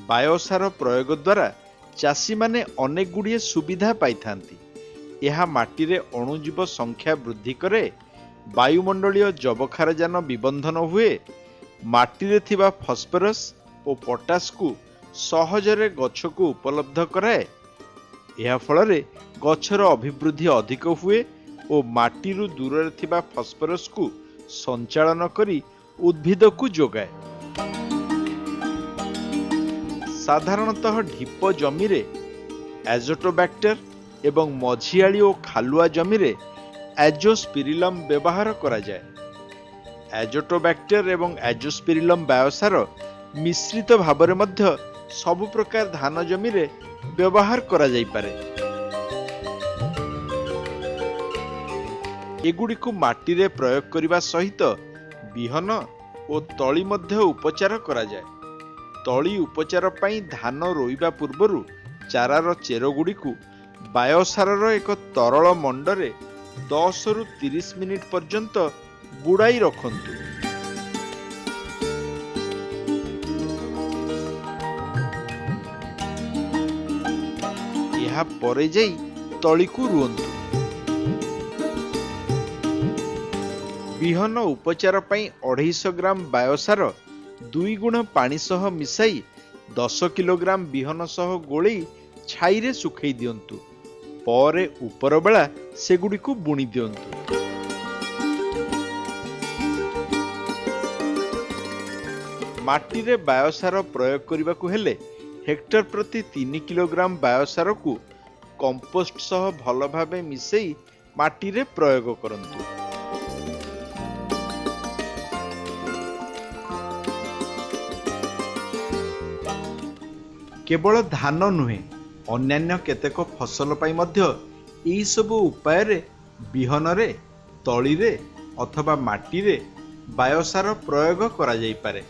बायोसार प्रयोग द्वारा चाषी माने अनेक गुड़िए सुविधा पाई थांती। यह माटी रे अणुजीव संख्या वृद्धि करे, वायुमंडलीय जबखारजान विबंधन हुए, माटी रे थिबा फॉस्फोरस और पोटास को सहजरे गछ को उपलब्ध कराए। यह फल गछर अभिवृद्धि अधिक हुए और माटी रु दूर थिबा फॉस्फोरस को संचालन करी उद्भिद को जोगाए। साधारणतः ढीप जमी रे एजोटोबैक्टर एवं मझियाली और खालुआ जमी रे एजोस्पिरिलम व्यवहार करा जाए। एजोटोबैक्टर एवं एजोस्पिरिलम बायोसार मिश्रित भावरे मध्य सबु प्रकार धान जमी रे व्यवहार करा जाई पारे। एगुड़ी को माटी रे प्रयोग करिबा सहित बिहन और तली मध्य उपचार करा जाए। तली उपचार पाई धान रोइबा पूर्वरु चारार चेर गुड़ी को बायोसारर एक तरल मंडरे 10 रु 30 मिनिट पर्यंत बुड़ाई रखंतु। यह परे जाई तली को रुअंतु। बिहन उपचार पाई 250 ग्राम बायोसार 2 गुण पानी सह मिसाई 10 किलोग्राम बिहन सह गोली छाई रे सुखई दियंतु। परे ऊपर बेला सेगुड़ी को बुणी दियंतु। माटी रे बायोसार प्रयोग करने को हेले हेक्टर प्रति 3 किलोग्राम बायोसार को कंपोस्ट सह भल भावे मिसई माटी रे प्रयोग करंतु। केवल धान नुहे अन्यान्य केतेक फसल पाई मध्य एही सबु उपाय रे बिहन रे तली रे अथवा माटी रे बायोसार प्रयोग करा जाई पारे।